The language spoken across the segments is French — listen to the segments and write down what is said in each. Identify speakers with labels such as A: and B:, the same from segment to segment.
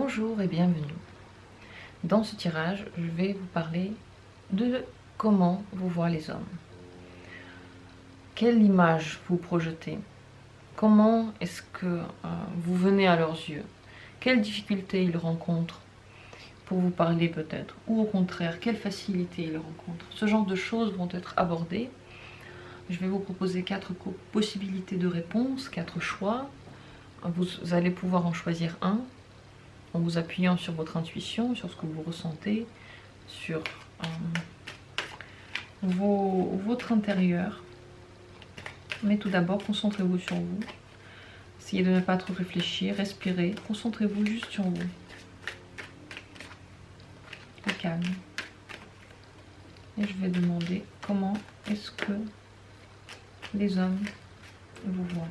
A: Bonjour et bienvenue. Dans ce tirage, je vais vous parler de comment vous voient les hommes. Quelle image vous projetez? Comment est-ce que vous venez à leurs yeux? Quelles difficultés ils rencontrent pour vous parler peut-être? Ou au contraire, quelle facilité ils rencontrent? Ce genre de choses vont être abordées. Je vais vous proposer 4 possibilités de réponse, 4 choix. Vous allez pouvoir en choisir un en vous appuyant sur votre intuition, sur ce que vous ressentez, sur votre intérieur. Mais tout d'abord, concentrez-vous sur vous. Essayez de ne pas trop réfléchir, respirez, concentrez-vous juste sur vous. Au calme. Et je vais demander comment est-ce que les hommes vous voient.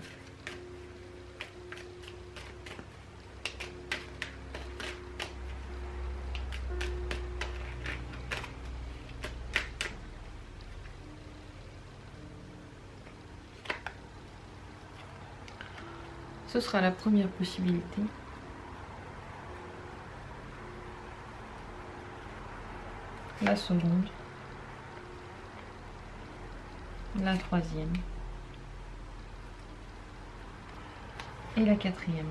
A: Ce sera la première possibilité. La seconde. La troisième. Et la quatrième.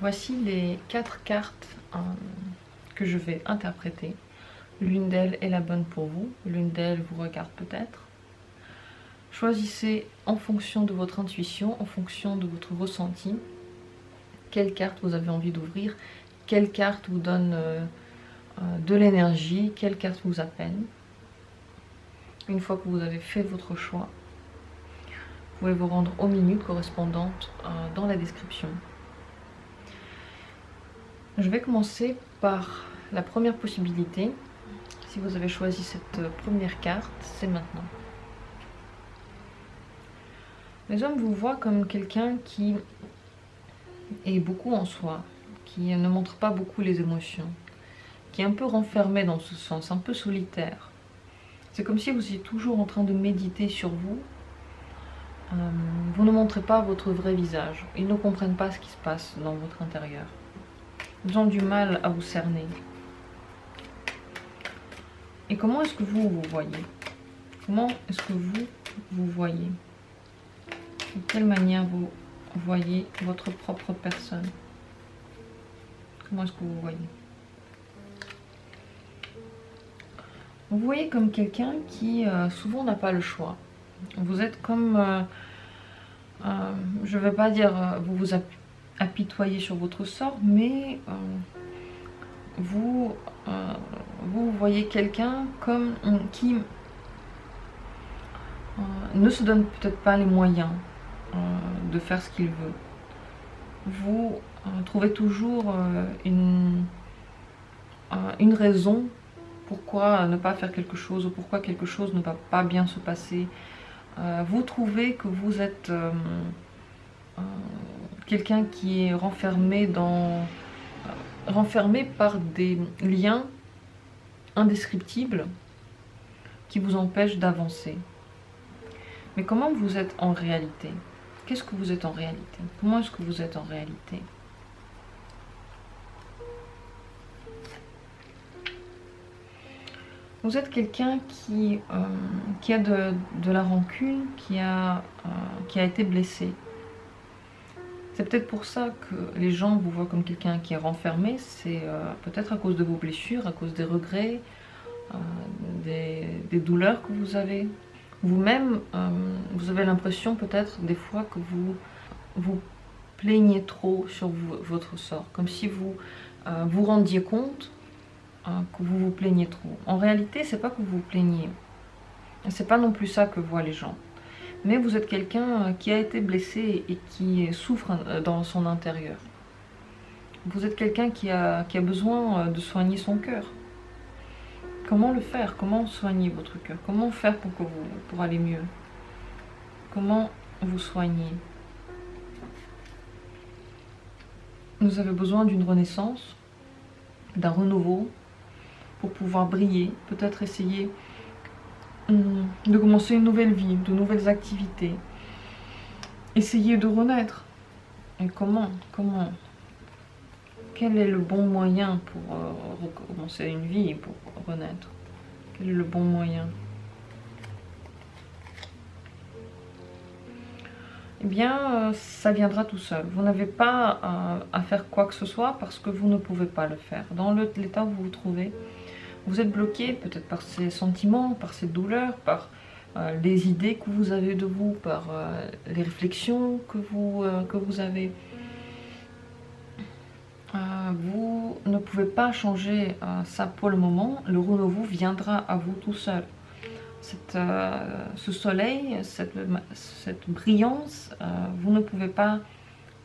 A: Voici les 4 cartes que je vais interpréter. L'une d'elles est la bonne pour vous, l'une d'elles vous regarde peut-être. Choisissez en fonction de votre intuition, en fonction de votre ressenti, quelle carte vous avez envie d'ouvrir, quelle carte vous donne de l'énergie, quelle carte vous appelle. Une fois que vous avez fait votre choix, vous pouvez vous rendre aux minutes correspondantes dans la description. Je vais commencer par la première possibilité. Si vous avez choisi cette première carte, c'est maintenant. Les hommes vous voient comme quelqu'un qui est beaucoup en soi, qui ne montre pas beaucoup les émotions, qui est un peu renfermé dans ce sens, un peu solitaire. C'est comme si vous étiez toujours en train de méditer sur vous. Vous ne montrez pas votre vrai visage. Ils ne comprennent pas ce qui se passe dans votre intérieur. Ils ont du mal à vous cerner. Et comment est-ce que vous voyez? Comment est-ce que vous voyez? De quelle manière vous voyez votre propre personne? Comment est-ce que vous voyez? Vous voyez comme quelqu'un qui souvent n'a pas le choix. Vous êtes comme, je ne vais pas dire vous vous apitoyez sur votre sort, mais vous voyez quelqu'un comme qui ne se donne peut-être pas les moyens de faire ce qu'il veut. Vous trouvez toujours une raison pourquoi ne pas faire quelque chose ou pourquoi quelque chose ne va pas bien se passer. Vous trouvez que vous êtes quelqu'un qui est renfermé par des liens indescriptibles qui vous empêchent d'avancer. Mais comment vous êtes en réalité? Qu'est-ce que vous êtes en réalité? Comment est-ce que vous êtes en réalité? Vous êtes quelqu'un qui a de la rancune, qui a été blessé. C'est peut-être pour ça que les gens vous voient comme quelqu'un qui est renfermé. C'est peut-être à cause de vos blessures, à cause des regrets, des douleurs que vous avez. Vous-même, vous avez l'impression peut-être des fois que vous plaignez trop sur votre sort. Comme si vous vous rendiez compte que vous vous plaignez trop. En réalité, c'est pas que vous vous plaignez. C'est pas non plus ça que voient les gens. Mais vous êtes quelqu'un qui a été blessé et qui souffre dans son intérieur. Vous êtes quelqu'un qui a besoin de soigner son cœur. Comment le faire? Comment soigner votre cœur? Comment faire pour aller mieux? Comment vous soigner? Vous avez besoin d'une renaissance, d'un renouveau, pour pouvoir briller, peut-être essayer de commencer une nouvelle vie, de nouvelles activités. Essayez de renaître. Et comment Quel est le bon moyen pour recommencer une vie, pour renaître? Quel est le bon moyen? Eh bien, ça viendra tout seul. Vous n'avez pas à faire quoi que ce soit parce que vous ne pouvez pas le faire. Dans l'état où vous vous trouvez, vous êtes bloqué peut-être par ces sentiments, par ces douleurs, par les idées que vous avez de vous, par les réflexions que vous avez. Vous ne pouvez pas changer ça pour le moment. Le renouveau viendra à vous tout seul. Ce soleil, cette brillance, vous ne pouvez pas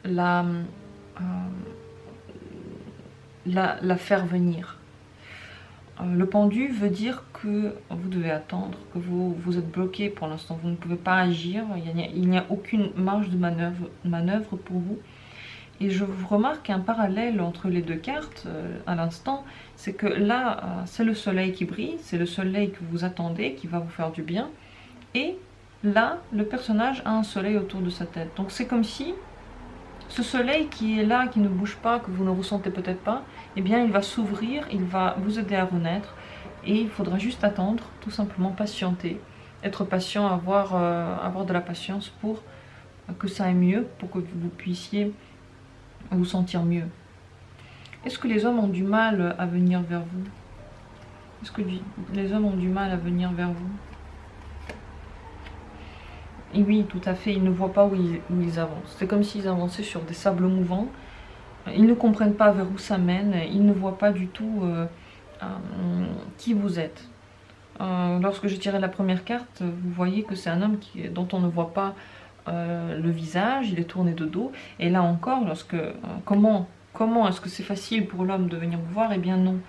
A: la faire venir. Le pendu veut dire que vous devez attendre, que vous êtes bloqué pour l'instant, vous ne pouvez pas agir, il n'y a aucune marge de manœuvre pour vous. Et je remarque un parallèle entre les deux cartes à l'instant, c'est que là, c'est le soleil qui brille, c'est le soleil que vous attendez, qui va vous faire du bien. Et là, le personnage a un soleil autour de sa tête. Donc c'est comme si ce soleil qui est là, qui ne bouge pas, que vous ne ressentez peut-être pas, eh bien il va s'ouvrir, il va vous aider à renaître. Et il faudra juste attendre, tout simplement patienter. Être patient, avoir de la patience pour que ça aille mieux, pour que vous puissiez vous sentir mieux. Est-ce que les hommes ont du mal à venir vers vous? Est-ce que les hommes ont du mal à venir vers vous? Et oui, tout à fait, ils ne voient pas où ils avancent. C'est comme s'ils avançaient sur des sables mouvants. Ils ne comprennent pas vers où ça mène. Ils ne voient pas du tout qui vous êtes. Lorsque je tirais la première carte, vous voyez que c'est un homme dont on ne voit pas le visage, il est tourné de dos. Et là encore, comment est-ce que c'est facile pour l'homme de venir vous voir? Eh bien non.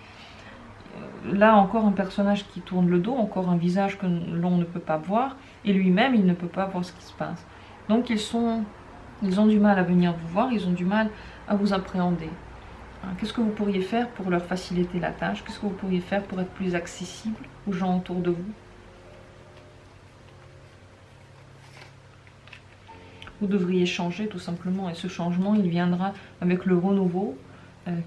A: Là encore un personnage qui tourne le dos, encore un visage que l'on ne peut pas voir, et lui-même il ne peut pas voir ce qui se passe. Donc ils ont du mal à venir vous voir, ils ont du mal à vous appréhender. Qu'est-ce que vous pourriez faire pour leur faciliter la tâche? Qu'est-ce que vous pourriez faire pour être plus accessible aux gens autour de vous? Vous devriez changer tout simplement, et ce changement il viendra avec le renouveau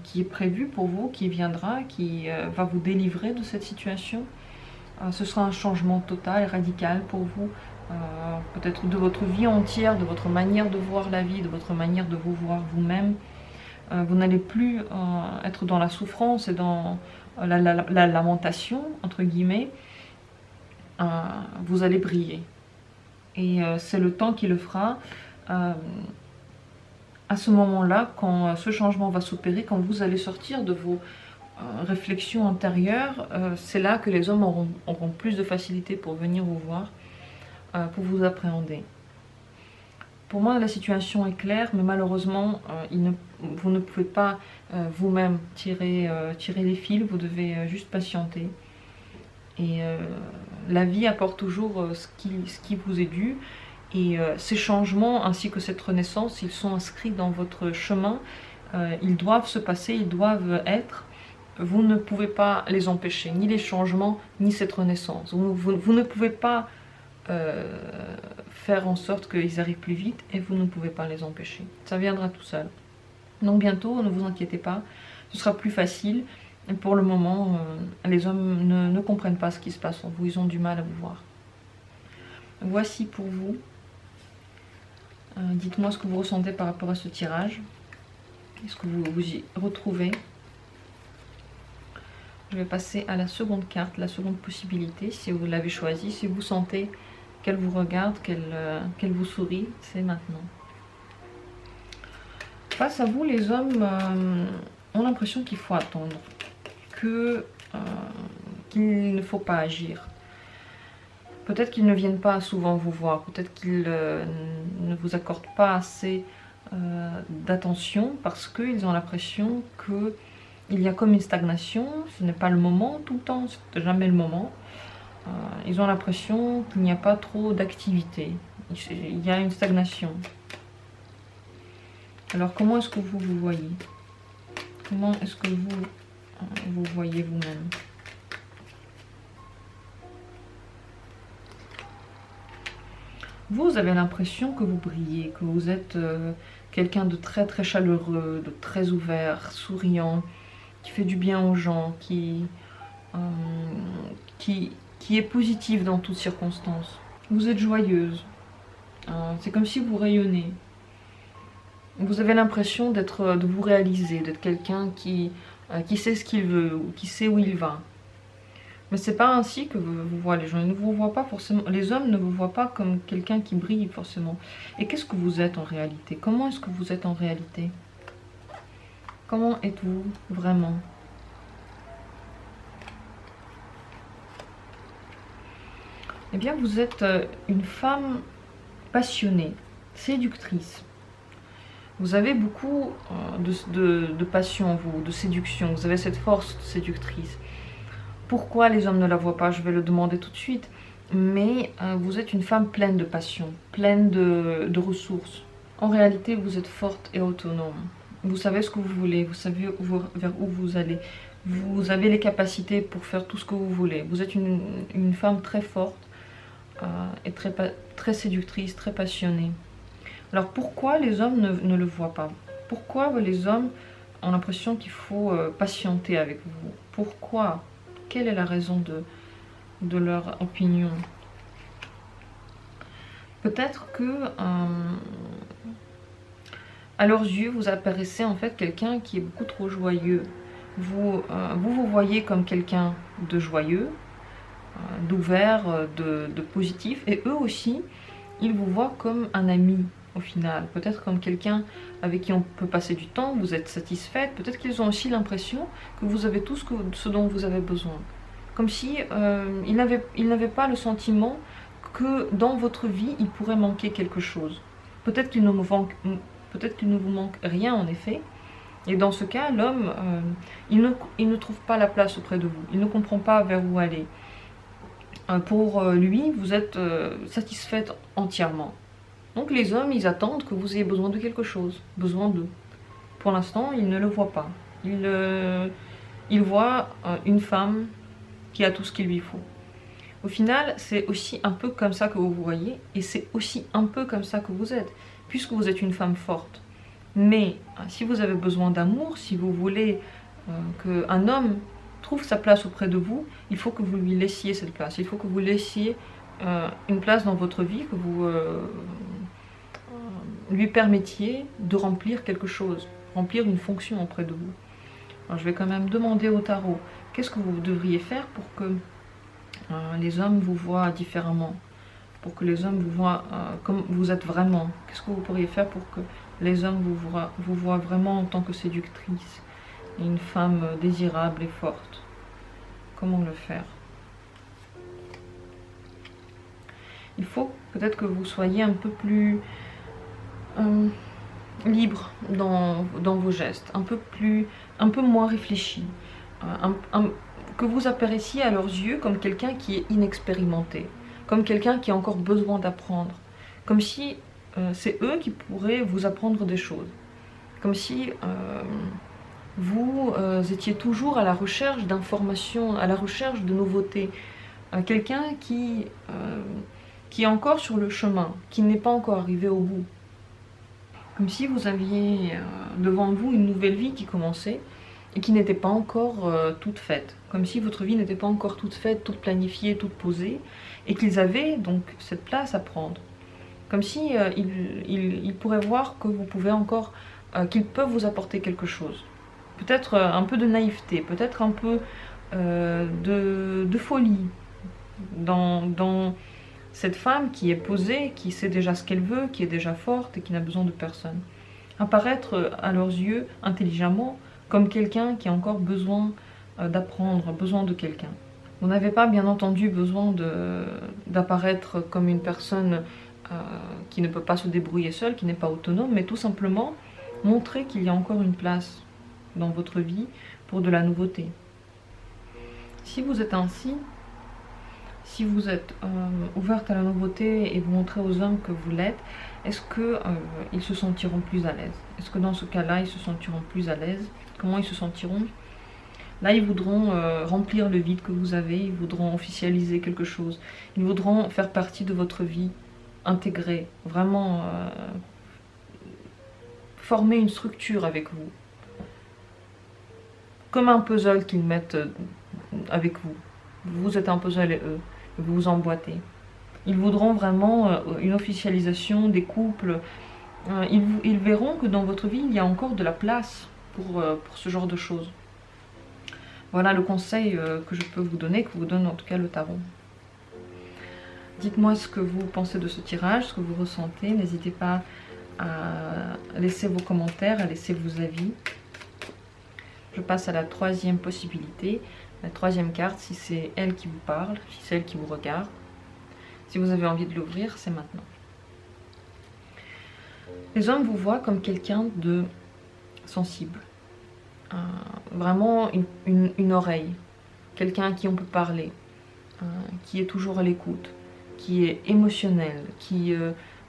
A: qui est prévu pour vous, qui viendra, qui va vous délivrer de cette situation. Ce sera un changement total et radical pour vous, peut-être de votre vie entière, de votre manière de voir la vie, de votre manière de vous voir vous-même. Vous n'allez plus être dans la souffrance et dans la lamentation, entre guillemets. Vous allez briller. Et c'est le temps qui le fera. À ce moment-là, quand ce changement va s'opérer, quand vous allez sortir de vos réflexions antérieures, c'est là que les hommes auront plus de facilité pour venir vous voir, pour vous appréhender. Pour moi, la situation est claire, mais malheureusement, vous ne pouvez pas vous-même tirer les fils, vous devez juste patienter. Et la vie apporte toujours ce qui vous est dû. Et ces changements ainsi que cette renaissance, ils sont inscrits dans votre chemin. Ils doivent se passer, ils doivent être. Vous ne pouvez pas les empêcher, ni les changements, ni cette renaissance. Vous ne pouvez pas faire en sorte qu'ils arrivent plus vite et vous ne pouvez pas les empêcher. Ça viendra tout seul. Donc bientôt, ne vous inquiétez pas, ce sera plus facile. Et pour le moment, les hommes ne comprennent pas ce qui se passe en vous, ils ont du mal à vous voir. Voici pour vous. Dites-moi ce que vous ressentez par rapport à ce tirage. Est-ce que vous vous y retrouvez? Je vais passer à la seconde carte, la seconde possibilité, si vous l'avez choisie. Si vous sentez qu'elle vous regarde, qu'elle vous sourit, c'est maintenant. Face à vous, les hommes ont l'impression qu'il faut attendre, qu'il ne faut pas agir. Peut-être qu'ils ne viennent pas souvent vous voir, peut-être qu'ils ne vous accordent pas assez d'attention parce qu'ils ont l'impression qu'il y a comme une stagnation, ce n'est pas le moment tout le temps, c'est jamais le moment. Ils ont l'impression qu'il n'y a pas trop d'activité, il y a une stagnation. Alors comment est-ce que vous vous voyez? Comment est-ce que vous voyez vous-même? Vous avez l'impression que vous brillez, que vous êtes quelqu'un de très très chaleureux, de très ouvert, souriant, qui fait du bien aux gens, euh, qui est positif dans toutes circonstances. Vous êtes joyeuse, c'est comme si vous rayonnez. Vous avez l'impression de vous réaliser, d'être quelqu'un qui sait ce qu'il veut, ou qui sait où il va. Mais c'est pas ainsi que vous voient les gens. Ils ne vous voient pas forcément. Les hommes ne vous voient pas comme quelqu'un qui brille forcément. Et qu'est-ce que vous êtes en réalité? Comment est-ce que vous êtes en réalité? Comment êtes-vous vraiment? Eh bien, vous êtes une femme passionnée, séductrice. Vous avez beaucoup de passion en vous, de séduction. Vous avez cette force séductrice. Pourquoi les hommes ne la voient pas? Je vais le demander tout de suite. Mais vous êtes une femme pleine de passion, pleine de ressources. En réalité, vous êtes forte et autonome. Vous savez ce que vous voulez, vous savez vers où vous allez. Vous avez les capacités pour faire tout ce que vous voulez. Vous êtes une femme très forte et très séductrice, très passionnée. Alors pourquoi les hommes ne le voient pas? Pourquoi les hommes ont l'impression qu'il faut patienter avec vous? Pourquoi? Quelle est la raison de leur opinion? Peut-être que à leurs yeux vous apparaissez en fait quelqu'un qui est beaucoup trop joyeux. Vous voyez comme quelqu'un de joyeux, d'ouvert, de positif, et eux aussi ils vous voient comme un ami au final, peut-être comme quelqu'un avec qui on peut passer du temps, vous êtes satisfaite, peut-être qu'ils ont aussi l'impression que vous avez tout ce dont vous avez besoin. Comme si ils n'avaient pas le sentiment que dans votre vie, il pourrait manquer quelque chose. Peut-être qu'il ne vous manque rien en effet, et dans ce cas, l'homme, il ne trouve pas la place auprès de vous, il ne comprend pas vers où aller. Pour lui, vous êtes satisfaite entièrement. Donc les hommes, ils attendent que vous ayez besoin de quelque chose, besoin d'eux. Pour l'instant, ils ne le voient pas. Ils voient une femme qui a tout ce qu'il lui faut. Au final, c'est aussi un peu comme ça que vous vous voyez, et c'est aussi un peu comme ça que vous êtes, puisque vous êtes une femme forte. Mais si vous avez besoin d'amour, si vous voulez qu'un homme trouve sa place auprès de vous, il faut que vous lui laissiez cette place. Il faut que vous laissiez une place dans votre vie, que vous lui permettiez de remplir quelque chose, remplir une fonction auprès de vous. Alors, je vais quand même demander au tarot, qu'est-ce que vous devriez faire pour que les hommes vous voient différemment, pour que les hommes vous voient comme vous êtes vraiment? Qu'est-ce que vous pourriez faire pour que les hommes vous voient vraiment en tant que séductrice, et une femme désirable et forte? Comment le faire? Il faut peut-être que vous soyez un peu plus libre dans vos gestes, un peu moins réfléchi, que vous apparaissiez à leurs yeux comme quelqu'un qui est inexpérimenté, comme quelqu'un qui a encore besoin d'apprendre, comme si c'est eux qui pourraient vous apprendre des choses, comme si vous étiez toujours à la recherche d'informations, à la recherche de nouveautés, quelqu'un qui est encore sur le chemin, qui n'est pas encore arrivé au bout. Comme si vous aviez devant vous une nouvelle vie qui commençait et qui n'était pas encore toute faite. Comme si votre vie n'était pas encore toute faite, toute planifiée, toute posée, et qu'ils avaient donc cette place à prendre. Comme si ils pourraient voir que vous pouvez encore, qu'ils peuvent vous apporter quelque chose. Peut-être un peu de naïveté, peut-être un peu de folie dans cette femme qui est posée, qui sait déjà ce qu'elle veut, qui est déjà forte et qui n'a besoin de personne. Apparaître à leurs yeux intelligemment comme quelqu'un qui a encore besoin d'apprendre, besoin de quelqu'un. Vous n'avez pas bien entendu besoin d'apparaître comme une personne qui ne peut pas se débrouiller seule, qui n'est pas autonome, mais tout simplement montrer qu'il y a encore une place dans votre vie pour de la nouveauté. Si vous êtes ainsi, si vous êtes ouverte à la nouveauté et vous montrez aux hommes que vous l'êtes, est-ce qu'ils se sentiront plus à l'aise? Est-ce que dans ce cas-là, ils se sentiront plus à l'aise? Comment ils se sentiront? Là, ils voudront remplir le vide que vous avez, ils voudront officialiser quelque chose, ils voudront faire partie de votre vie, intégrée, vraiment former une structure avec vous. Comme un puzzle qu'ils mettent avec vous. Vous êtes un puzzle et eux. Vous vous emboîtez. Ils voudront vraiment une officialisation des couples. Ils verront que dans votre vie, il y a encore de la place pour ce genre de choses. Voilà le conseil que je peux vous donner, que vous donne en tout cas le tarot. Dites-moi ce que vous pensez de ce tirage, ce que vous ressentez. N'hésitez pas à laisser vos commentaires, à laisser vos avis. Je passe à la troisième possibilité, la troisième carte, si c'est elle qui vous parle, si c'est elle qui vous regarde. Si vous avez envie de l'ouvrir, c'est maintenant. Les hommes vous voient comme quelqu'un de sensible. Vraiment une oreille. Quelqu'un à qui on peut parler. Qui est toujours à l'écoute. Qui est émotionnel. Qui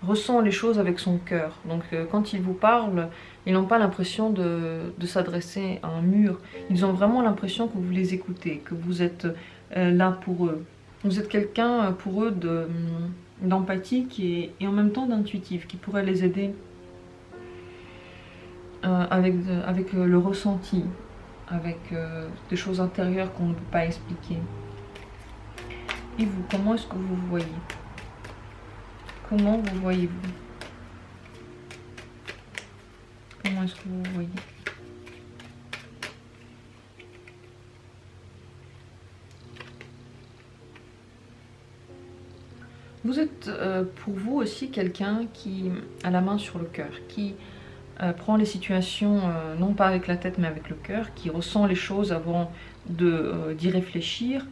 A: ressent les choses avec son cœur. Donc quand ils vous parlent, ils n'ont pas l'impression de s'adresser à un mur. Ils ont vraiment l'impression que vous les écoutez. Que vous êtes là pour eux. Vous êtes quelqu'un pour eux d'empathique et en même temps d'intuitif, qui pourrait les aider avec le ressenti, avec des choses intérieures qu'on ne peut pas expliquer. Et vous, comment est-ce que vous vous voyez? Comment vous voyez-vous? Comment est-ce que vous vous voyez? Vous êtes pour vous aussi quelqu'un qui a la main sur le cœur, qui prend les situations non pas avec la tête mais avec le cœur, qui ressent les choses avant d'y réfléchir.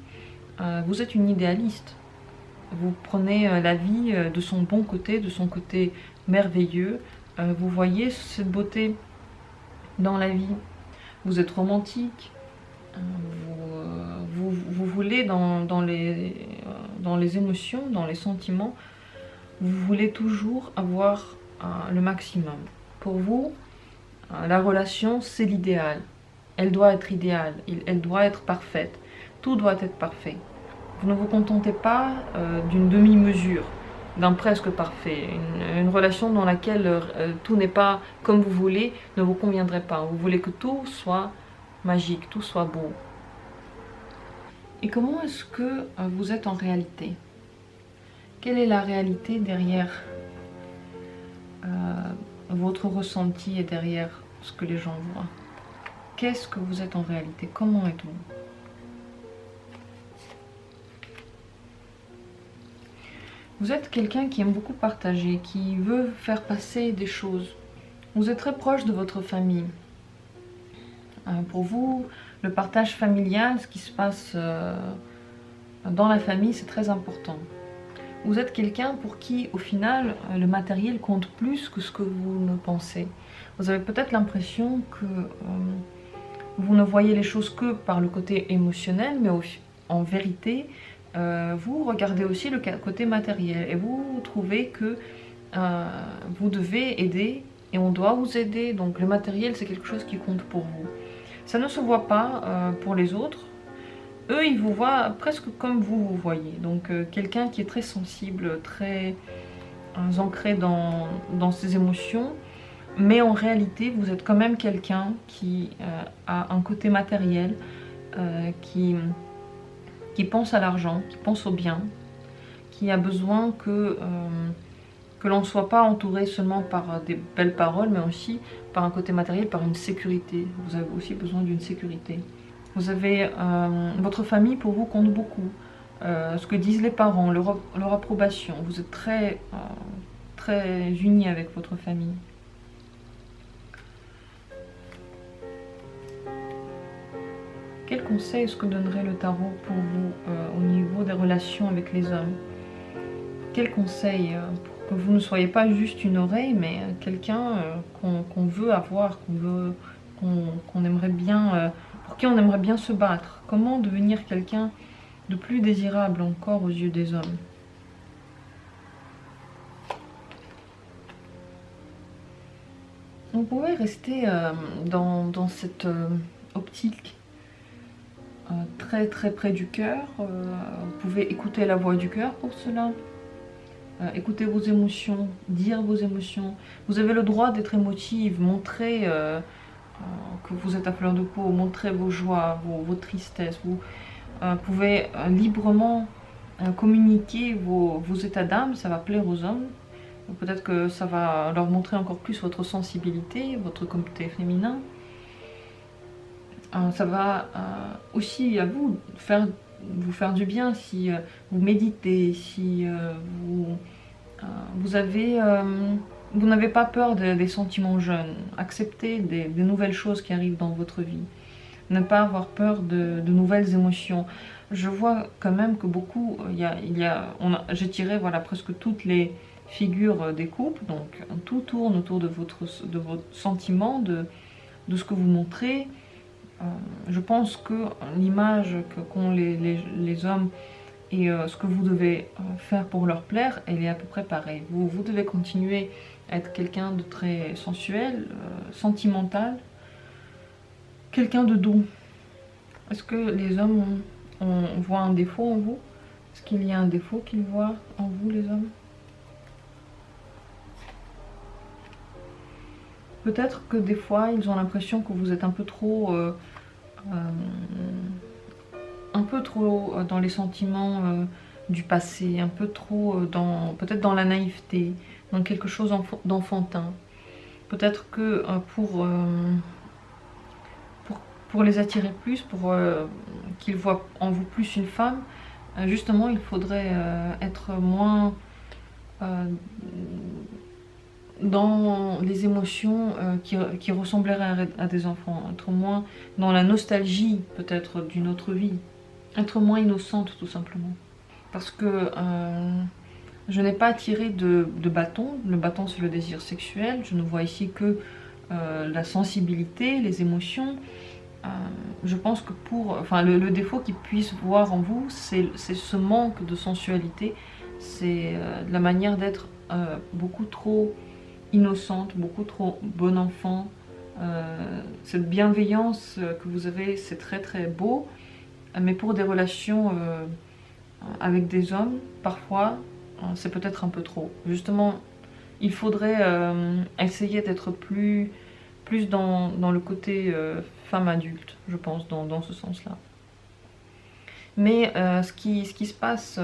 A: Vous êtes une idéaliste. Vous prenez la vie de son bon côté, de son côté merveilleux. Vous voyez cette beauté dans la vie. Vous êtes romantique. Vous voulez dans les émotions, dans les sentiments, vous voulez toujours avoir le maximum. Pour vous, la relation, c'est l'idéal. Elle doit être idéale, elle doit être parfaite. Tout doit être parfait. Vous ne vous contentez pas d'une demi-mesure, d'un presque parfait. Une relation dans laquelle tout n'est pas comme vous voulez ne vous conviendrait pas. Vous voulez que tout soit magique, tout soit beau. Et comment est-ce que vous êtes en réalité? Quelle est la réalité derrière votre ressenti et derrière ce que les gens voient? Qu'est-ce que vous êtes en réalité? Comment êtes-vous? Vous êtes quelqu'un qui aime beaucoup partager, qui veut faire passer des choses. Vous êtes très proche de votre famille. Pour vous, le partage familial, ce qui se passe dans la famille, c'est très important. Vous êtes quelqu'un pour qui, au final, le matériel compte plus que ce que vous ne pensez. Vous avez peut-être l'impression que vous ne voyez les choses que par le côté émotionnel, mais en vérité, vous regardez aussi le côté matériel. Et vous trouvez que vous devez aider et on doit vous aider. Donc le matériel, c'est quelque chose qui compte pour vous. Ça ne se voit pas pour les autres. Eux, ils vous voient presque comme vous voyez. Donc quelqu'un qui est très sensible, très ancré dans ses émotions. Mais en réalité, vous êtes quand même quelqu'un qui a un côté matériel, qui pense à l'argent, qui pense au bien, qui a besoin que l'on ne soit pas entouré seulement par des belles paroles, mais aussi par un côté matériel, par une sécurité. Vous avez aussi besoin d'une sécurité. Vous avez votre famille pour vous compte beaucoup. Ce que disent les parents, leur approbation. Vous êtes très unis avec votre famille. Quel conseil est-ce que donnerait le tarot pour vous au niveau des relations avec les hommes? Quel conseil pour que vous ne soyez pas juste une oreille, mais quelqu'un qu'on veut avoir, qu'on aimerait bien, pour qui on aimerait bien se battre? Comment devenir quelqu'un de plus désirable encore aux yeux des hommes? Vous pouvez rester dans cette optique très très près du cœur. Vous pouvez écouter la voix du cœur pour cela. écouter vos émotions, dire vos émotions. Vous avez le droit d'être émotive, montrer que vous êtes à fleur de peau, montrer vos joies, vos tristesses. Vous pouvez librement communiquer vos états d'âme, ça va plaire aux hommes. Peut-être que ça va leur montrer encore plus votre sensibilité, votre côté féminin. Ça va aussi à vous faire du bien si vous méditez, si vous n'avez pas peur des sentiments jeunes. Acceptez des nouvelles choses qui arrivent dans votre vie. Ne pas avoir peur de nouvelles émotions. Je vois quand même que beaucoup, j'ai tiré voilà, presque toutes les figures des couples, donc tout tourne autour de votre sentiment, de ce que vous montrez. Je pense que l'image qu'ont les hommes et ce que vous devez faire pour leur plaire, elle est à peu près pareille. Vous devez continuer à être quelqu'un de très sensuel, sentimental, quelqu'un de doux. Est-ce que les hommes voient un défaut en vous? Est-ce qu'il y a un défaut qu'ils voient en vous, les hommes? Peut-être que des fois, ils ont l'impression que vous êtes un peu trop dans les sentiments du passé, un peu trop peut-être dans la naïveté, dans quelque chose d'enfantin. Peut-être que pour les attirer plus, pour qu'ils voient en vous plus une femme, justement il faudrait être moins dans les émotions qui ressembleraient à des enfants, être moins dans la nostalgie peut-être d'une autre vie, être moins innocente tout simplement. Parce que je n'ai pas attiré de bâton, le bâton c'est le désir sexuel, je ne vois ici que la sensibilité, les émotions. Je pense que le défaut qu'ils puissent voir en vous, c'est ce manque de sensualité, c'est la manière d'être beaucoup trop innocente, beaucoup trop bon enfant. Cette bienveillance que vous avez, c'est très très beau, mais pour des relations avec des hommes, parfois, c'est peut-être un peu trop. Justement, il faudrait essayer d'être plus dans le côté femme adulte, je pense, dans ce sens-là. Mais ce qui se passe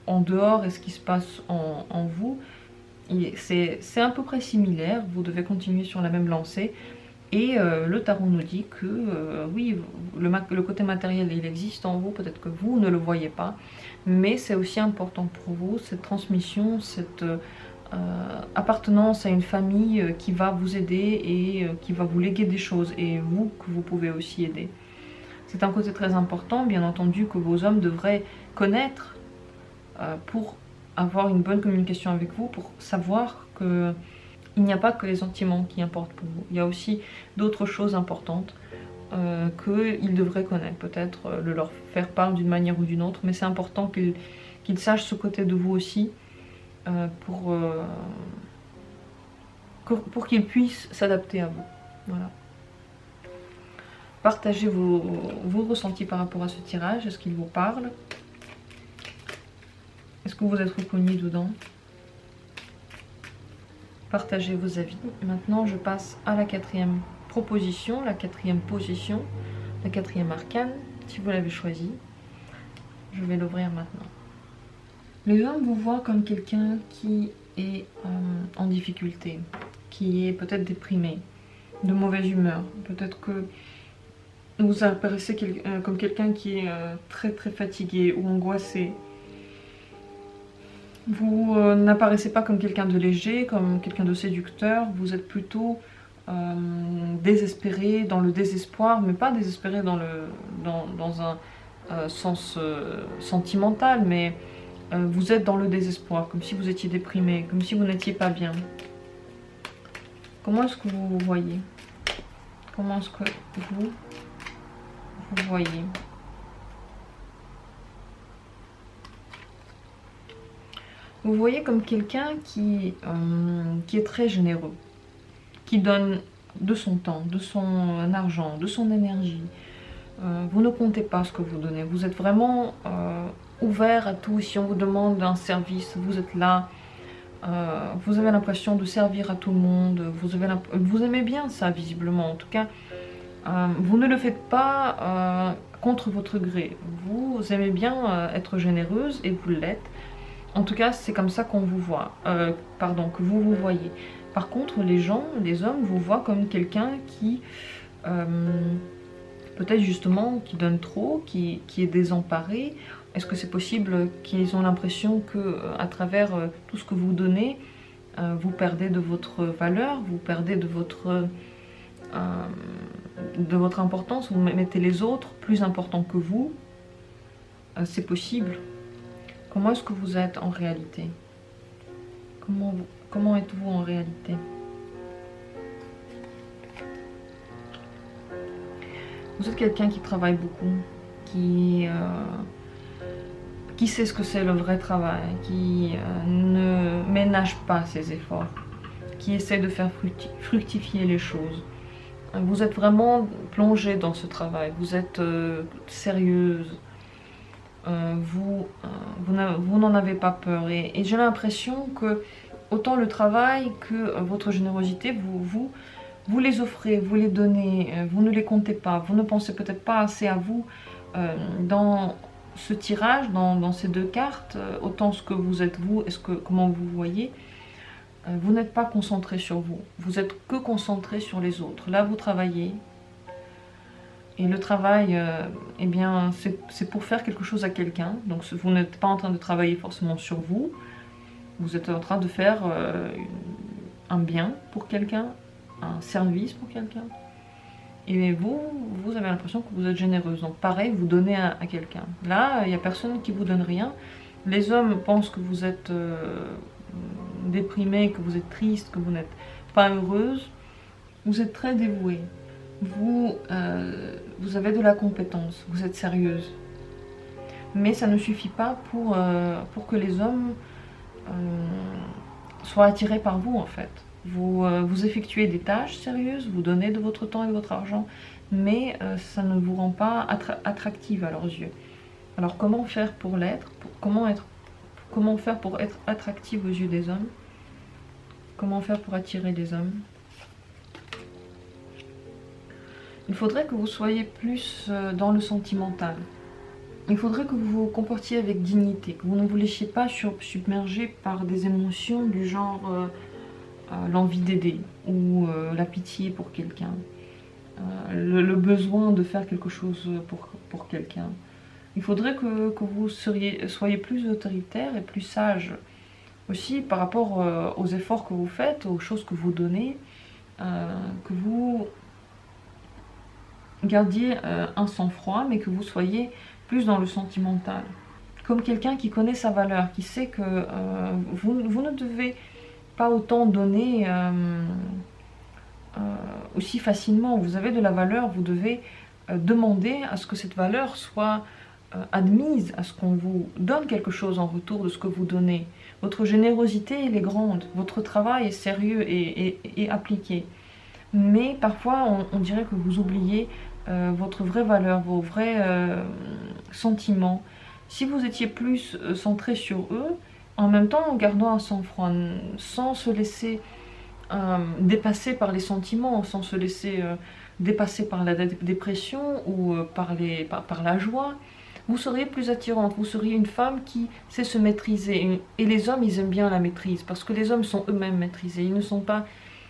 A: en dehors et ce qui se passe en vous, c'est à peu près similaire. Vous devez continuer sur la même lancée. Et le tarot nous dit que oui, le côté matériel, il existe en vous, peut-être que vous ne le voyez pas, mais c'est aussi important pour vous, cette transmission, cette appartenance à une famille qui va vous aider et qui va vous léguer des choses, et vous, que vous pouvez aussi aider. C'est un côté très important, bien entendu, que vos hommes devraient connaître pour avoir une bonne communication avec vous, pour savoir que il n'y a pas que les sentiments qui importent pour vous. Il y a aussi d'autres choses importantes qu'ils devraient connaître. Peut-être le leur faire part d'une manière ou d'une autre, mais c'est important qu'ils sachent ce côté de vous aussi pour qu'ils puissent s'adapter à vous. Voilà. Partagez vos ressentis par rapport à ce tirage. Est-ce qu'il vous parle? Est-ce que vous êtes reconnu dedans? Partagez vos avis. Maintenant, je passe à la quatrième proposition, la quatrième position, la quatrième arcane, si vous l'avez choisi. Je vais l'ouvrir maintenant. Les hommes vous voient comme quelqu'un qui est en difficulté, qui est peut-être déprimé, de mauvaise humeur. Peut-être que vous apparaissez comme quelqu'un qui est très très fatigué ou angoissé. Vous n'apparaissez pas comme quelqu'un de léger, comme quelqu'un de séducteur. Vous êtes plutôt désespéré, dans le désespoir, mais pas désespéré dans un sens sentimental, mais vous êtes dans le désespoir, comme si vous étiez déprimé, comme si vous n'étiez pas bien. Comment est-ce que vous vous voyez? Comment est-ce que vous voyez? Vous voyez comme quelqu'un qui est très généreux, qui donne de son temps, de son argent, de son énergie. Vous ne comptez pas ce que vous donnez. Vous êtes vraiment ouvert à tout. Si on vous demande un service, vous êtes là. Vous avez l'impression de servir à tout le monde. Vous aimez bien ça, visiblement. En tout cas, vous ne le faites pas contre votre gré. Vous aimez bien être généreuse et vous l'êtes. En tout cas, c'est comme ça qu'on vous voit. Pardon, que vous vous voyez. Par contre, les hommes vous voient comme quelqu'un qui, peut-être justement, qui donne trop, qui est désemparé. Est-ce que c'est possible qu'ils ont l'impression que, à travers tout ce que vous donnez, vous perdez de votre valeur, vous perdez de votre importance, vous mettez les autres plus importants que vous? C'est possible. Comment est-ce que vous êtes en réalité? Comment êtes-vous en réalité? Vous êtes quelqu'un qui travaille beaucoup, qui sait ce que c'est le vrai travail, qui ne ménage pas ses efforts, qui essaie de faire fructifier les choses. Vous êtes vraiment plongée dans ce travail, vous êtes sérieuse, vous n'en avez pas peur. Et j'ai l'impression que autant le travail que votre générosité, vous les offrez, vous les donnez, vous ne les comptez pas, vous ne pensez peut-être pas assez à vous dans ce tirage, dans ces deux cartes, autant ce que vous êtes vous et comment vous voyez. Vous n'êtes pas concentré sur vous, vous êtes que concentré sur les autres. Là, vous travaillez. Et le travail, eh bien, c'est pour faire quelque chose à quelqu'un. Donc, vous n'êtes pas en train de travailler forcément sur vous. Vous êtes en train de faire un bien pour quelqu'un, un service pour quelqu'un. Et vous avez l'impression que vous êtes généreuse. Donc, pareil, vous donnez à quelqu'un. Là, il n'y a personne qui vous donne rien. Les hommes pensent que vous êtes déprimée, que vous êtes triste, que vous n'êtes pas heureuse. Vous êtes très dévouée. Vous avez de la compétence, vous êtes sérieuse. Mais ça ne suffit pas pour que les hommes soient attirés par vous, en fait. Vous effectuez des tâches sérieuses, vous donnez de votre temps et de votre argent, mais ça ne vous rend pas attractive à leurs yeux. Alors comment faire pour l'être? Comment faire pour être attractive aux yeux des hommes? Comment faire pour attirer les hommes? Il faudrait que vous soyez plus dans le sentimental. Il faudrait que vous vous comportiez avec dignité, que vous ne vous laissiez pas submerger par des émotions du genre l'envie d'aider ou la pitié pour quelqu'un, le besoin de faire quelque chose pour quelqu'un. Il faudrait que vous soyez plus autoritaire et plus sage aussi par rapport aux efforts que vous faites, aux choses que vous donnez, que vous gardiez un sang-froid, mais que vous soyez plus dans le sentimental. Comme quelqu'un qui connaît sa valeur, qui sait que vous ne devez pas autant donner aussi facilement. Vous avez de la valeur, vous devez demander à ce que cette valeur soit admise, à ce qu'on vous donne quelque chose en retour de ce que vous donnez. Votre générosité, elle est grande, votre travail est sérieux et appliqué. Mais parfois, on dirait que vous oubliez votre vraie valeur, vos vrais sentiments. Si vous étiez plus centré sur eux, en même temps en gardant un sang-froid, sans se laisser dépasser par les sentiments, sans se laisser dépasser par la dépression ou par la joie, vous seriez plus attirante, vous seriez une femme qui sait se maîtriser. Et les hommes, ils aiment bien la maîtrise, parce que les hommes sont eux-mêmes maîtrisés. Ils ne sont pas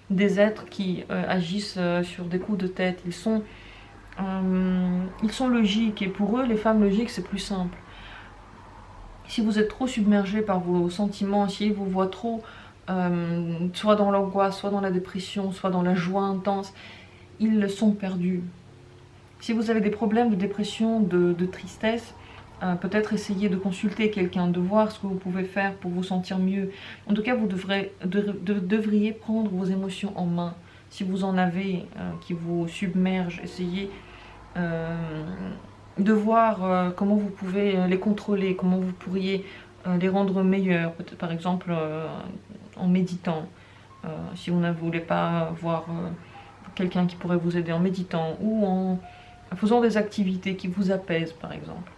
A: des êtres qui agissent sur des coups de tête. Ils sont logiques, et pour eux, les femmes logiques, c'est plus simple. Si vous êtes trop submergé par vos sentiments, si ils vous voient trop, soit dans l'angoisse, soit dans la dépression, soit dans la joie intense, ils sont perdus. Si vous avez des problèmes de dépression, de tristesse, peut-être essayer de consulter quelqu'un, de voir ce que vous pouvez faire pour vous sentir mieux. En tout cas, vous devriez prendre vos émotions en main. Si vous en avez qui vous submergent, essayez de voir comment vous pouvez les contrôler, comment vous pourriez les rendre meilleurs, peut-être par exemple en méditant. Si vous ne voulez pas voir quelqu'un qui pourrait vous aider en méditant, ou en faisant des activités qui vous apaisent par exemple.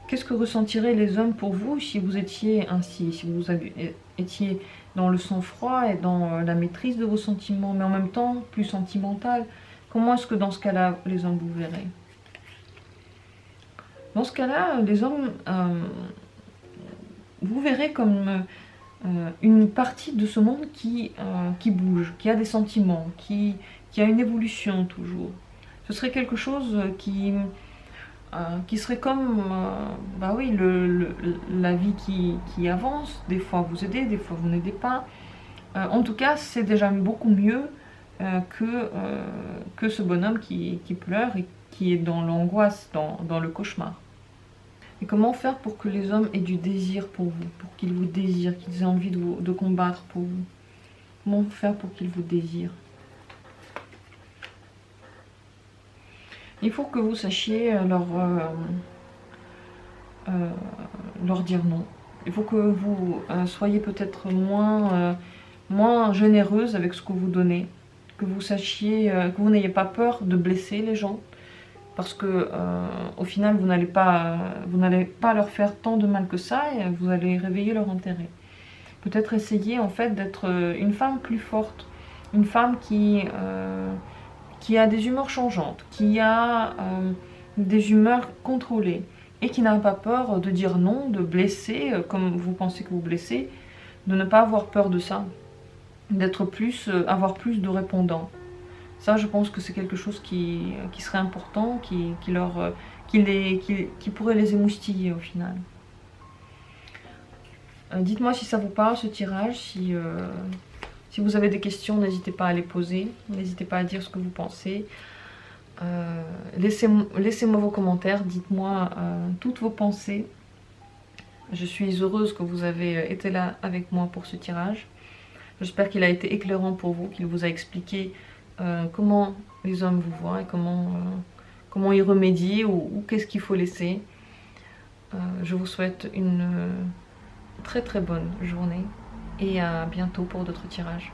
A: Qu'est-ce que ressentiraient les hommes pour vous si vous étiez ainsi, si vous étiez dans le sang-froid et dans la maîtrise de vos sentiments, mais en même temps plus sentimental? Comment est-ce que dans ce cas-là, les hommes vous verraient? Dans ce cas-là, les hommes vous verrez comme une partie de ce monde qui bouge, qui a des sentiments, qui a une évolution toujours. Ce serait quelque chose qui serait comme bah oui, la vie qui avance. Des fois vous aidez, des fois vous n'aidez pas. En tout cas, c'est déjà beaucoup mieux que ce bonhomme qui pleure et qui est dans l'angoisse, dans le cauchemar. Et comment faire pour que les hommes aient du désir pour vous, pour qu'ils vous désirent, qu'ils aient envie de combattre pour vous? Comment faire pour qu'ils vous désirent? Il faut que vous sachiez leur dire non. Il faut que vous soyez peut-être moins généreuse avec ce que vous donnez, que vous sachiez, que vous n'ayez pas peur de blesser les gens, parce que au final vous n'allez pas leur faire tant de mal que ça et vous allez réveiller leur intérêt. Peut-être essayer en fait d'être une femme plus forte, une femme qui a des humeurs changeantes, qui a des humeurs contrôlées et qui n'a pas peur de dire non, de blesser comme vous pensez que vous blessez, de ne pas avoir peur de ça, d'être avoir plus de répondants. Ça, je pense que c'est quelque chose qui serait important, qui pourrait les émoustiller au final. Dites-moi si ça vous parle ce tirage, si vous avez des questions, n'hésitez pas à les poser, n'hésitez pas à dire ce que vous pensez. Laissez-moi vos commentaires, dites-moi toutes vos pensées. Je suis heureuse que vous avez été là avec moi pour ce tirage. J'espère qu'il a été éclairant pour vous, qu'il vous a expliqué comment les hommes vous voient et comment y remédier ou qu'est-ce qu'il faut laisser. Je vous souhaite une très très bonne journée et à bientôt pour d'autres tirages.